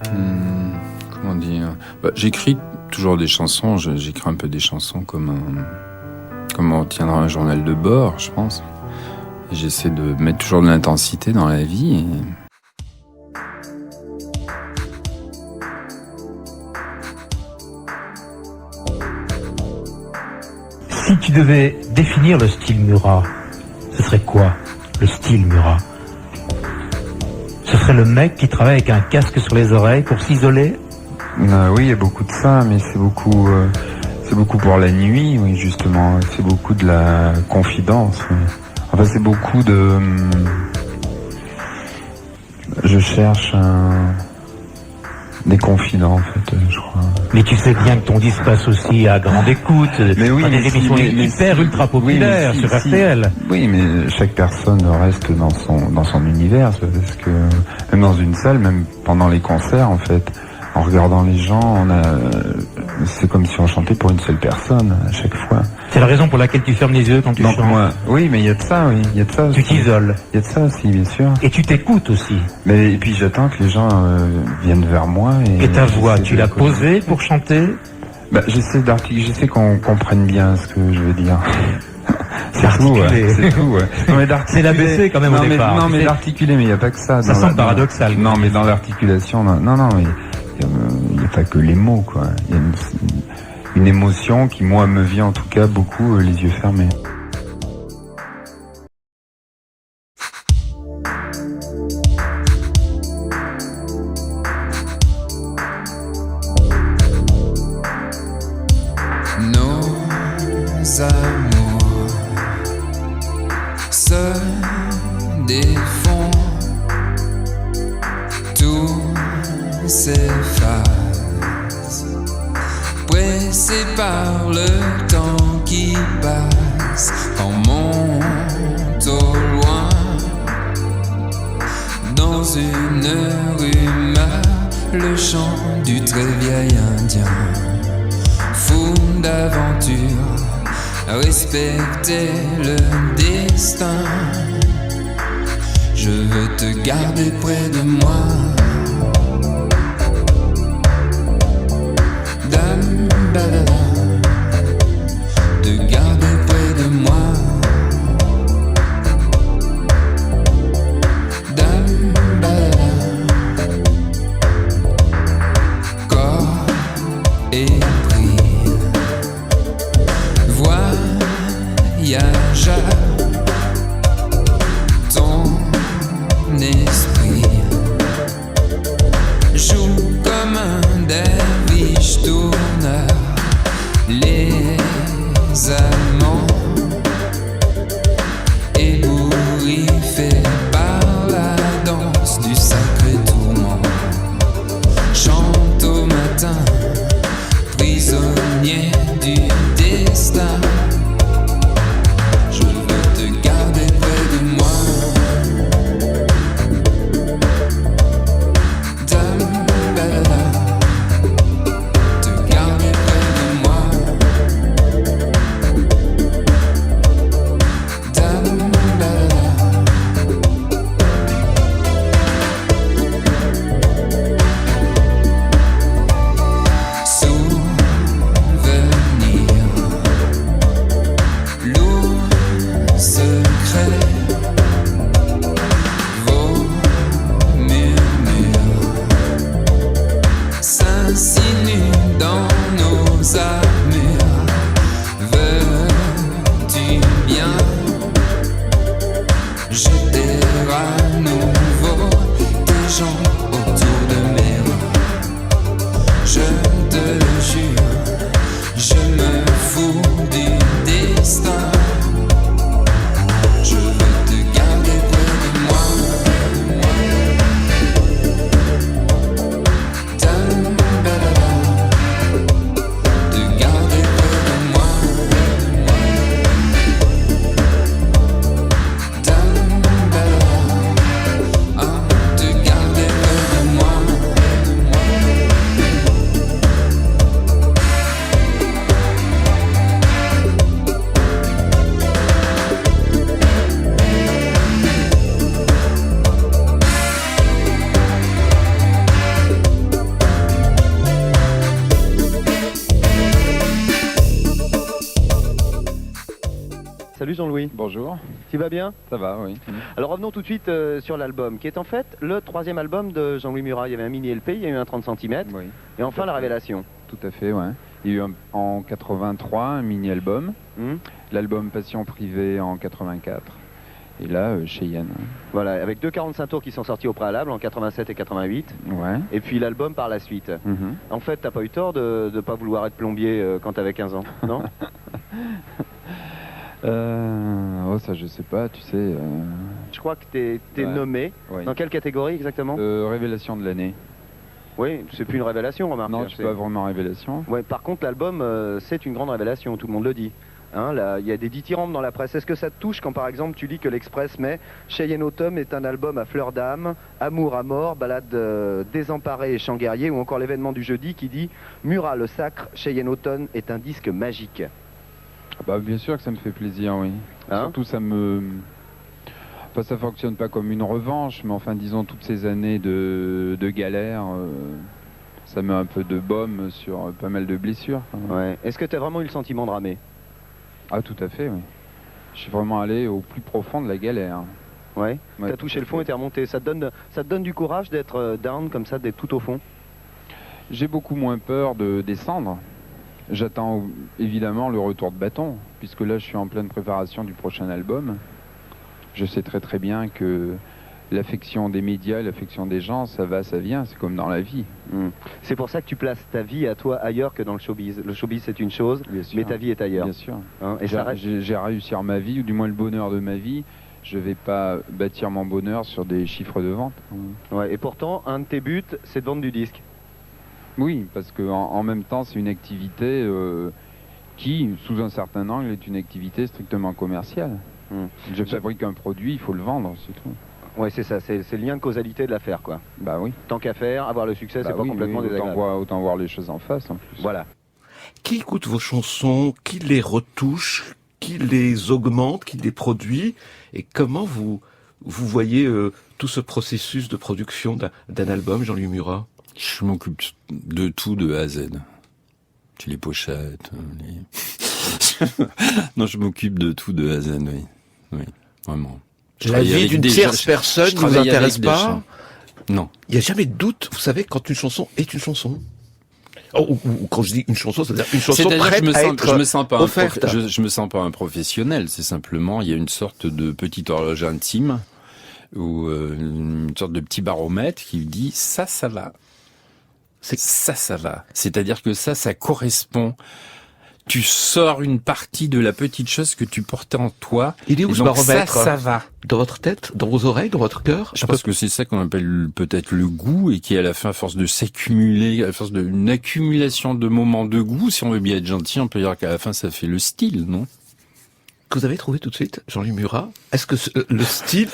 Comment dire, j'écris toujours des chansons, j'écris un peu des chansons comme on tiendra un journal de bord, je pense. J'essaie de mettre toujours de l'intensité dans la vie. Si tu devais définir le style Murat, ce serait quoi, le style Murat? Ce serait le mec qui travaille avec un casque sur les oreilles pour s'isoler? Oui, il y a beaucoup de ça, mais c'est beaucoup pour la nuit, oui, justement. C'est beaucoup de la confidence. Oui. Enfin, c'est beaucoup de... Je cherche des confidents, en fait, je crois. Mais tu sais bien que ton disque passe aussi à grande écoute, mais oui, des émissions hyper ultra populaires sur RTL. Oui, mais chaque personne reste dans son univers, parce que même dans une salle, même pendant les concerts, en fait, en regardant les gens, c'est comme si on chantait pour une seule personne à chaque fois. C'est la raison pour laquelle tu fermes les yeux quand tu chantes. Oui, mais il y a de ça, oui, il y a de ça. Tu t'isoles. Il y a de ça aussi, bien sûr. Et tu t'écoutes aussi. Mais et puis j'attends que les gens viennent vers moi. Et ta voix, tu l'as posée pour chanter? J'essaie qu'on comprenne bien ce que je veux dire. C'est tout, ouais. C'est l'ABC quand même au départ. Non, mais d'articuler, mais il n'y a pas que ça. Ça semble paradoxal. Non, mais dans l'articulation, non, mais il n'y a pas que les mots, quoi. Il y a une émotion qui, moi, me vient en tout cas beaucoup les yeux fermés. Nos amours se défont, tout s'efface, pressé par le temps qui passe. On monte au loin dans une rumeur, le chant du très vieil indien, fou d'aventure, respecter le destin. Je veux te garder près de moi. Dame, badada, te garder près de moi. Dame, badada, corps et voyageur, ton esprit joue comme un derviche tourneur Jean-Louis. Bonjour. Tu vas bien? Ça va, oui. Alors revenons tout de suite sur l'album, qui est en fait le 3e album de Jean-Louis Murat. Il y avait un mini LP, il y a eu un 30 cm, Oui, et enfin la révélation. tout à fait, ouais. Il y a eu en 83 un mini-album, Hmm. l'album Passion privée en 84. Et là, chez Yann. Voilà, avec 2 45 tours qui sont sortis au préalable en 87 et 88, Ouais. et puis l'album par la suite. Mhm. En fait, t'as pas eu tort de ne pas vouloir être plombier quand t'avais 15 ans, non? Oh, ça, je sais pas, tu sais. Je crois que t'es Ouais. nommé. Ouais. Dans quelle catégorie exactement? Révélation de l'année. Oui, c'est plus une révélation, remarque. Non, c'est pas vraiment révélation. Ouais, par contre, l'album, c'est une grande révélation, tout le monde le dit. Hein, là, il y a des dithyrambes dans la presse. Est-ce que ça te touche quand, par exemple, tu lis que l'Express met Cheyenne Automne est un album à fleur d'âme, amour à mort, balade désemparée et chant guerrier, ou encore l'événement du jeudi qui dit Murat le sacre, Cheyenne Automne est un disque magique. Bah, bien sûr que ça me fait plaisir, oui. Hein? Surtout, ça me... Enfin, ça fonctionne pas comme une revanche, mais enfin, disons, toutes ces années de galère, ça met un peu de baume sur pas mal de blessures. Ouais. Est-ce que tu as vraiment eu le sentiment de ramer? Ah, tout à fait, oui. Je suis vraiment allé au plus profond de la galère. Ouais. Ouais, T'as touché le fond et t'es remonté. Ça te donne du courage d'être down comme ça, d'être tout au fond? J'ai beaucoup moins peur de descendre. J'attends évidemment le retour de bâton, puisque là, je suis en pleine préparation du prochain album. Je sais très très bien que l'affection des médias, l'affection des gens, ça va, ça vient, c'est comme dans la vie. Hmm. C'est pour ça que tu places ta vie à toi ailleurs que dans le showbiz. Le showbiz, c'est une chose, Bien sûr. mais ta vie est ailleurs. Bien sûr. Hein, et ça reste... J'ai à réussir ma vie, ou du moins le bonheur de ma vie. Je vais pas bâtir mon bonheur sur des chiffres de vente. Ouais, et pourtant, un de tes buts, c'est de vendre du disque. Oui, parce que en même temps, c'est une activité qui, sous un certain angle, est une activité strictement commerciale. Je fabrique un produit, il faut le vendre, c'est tout. Ouais, c'est ça, c'est le lien de causalité de l'affaire, quoi. Bah oui. Tant qu'à faire, avoir le succès, Bah c'est pas oui, complètement oui, désagréable. autant voir les choses en face, en plus. Voilà. Qui écoute vos chansons, qui les retouche, qui les augmente, qui les produit, et comment vous voyez tout ce processus de production d'un album, Jean-Louis Murat? Je m'occupe de tout de A à Z. Les pochettes, Non, je m'occupe de tout de A à Z, oui. Oui, vraiment. La vie d'une tierce personne ne vous intéresse pas? Non. Il n'y a jamais de doute, vous savez, quand une chanson est une chanson. Ou quand je dis une chanson, c'est-à-dire une chanson prête à être je me sens pas offerte. je me sens pas un professionnel, c'est simplement, il y a une sorte de petite horloge intime, ou une sorte de petit baromètre qui dit ça va. Ça va. C'est-à-dire que ça correspond. Tu sors une partie de la petite chose que tu portais en toi. Il est où et ce donc baromètre? ça va. Dans votre tête, dans vos oreilles, dans votre cœur? Je pense que c'est ça qu'on appelle peut-être le goût, et qui à la fin, à force de s'accumuler, à force d'une accumulation de moments de goût, si on veut bien être gentil, on peut dire qu'à la fin ça fait le style, non? Que vous avez trouvé tout de suite, Jean-Louis Murat? Est-ce que le style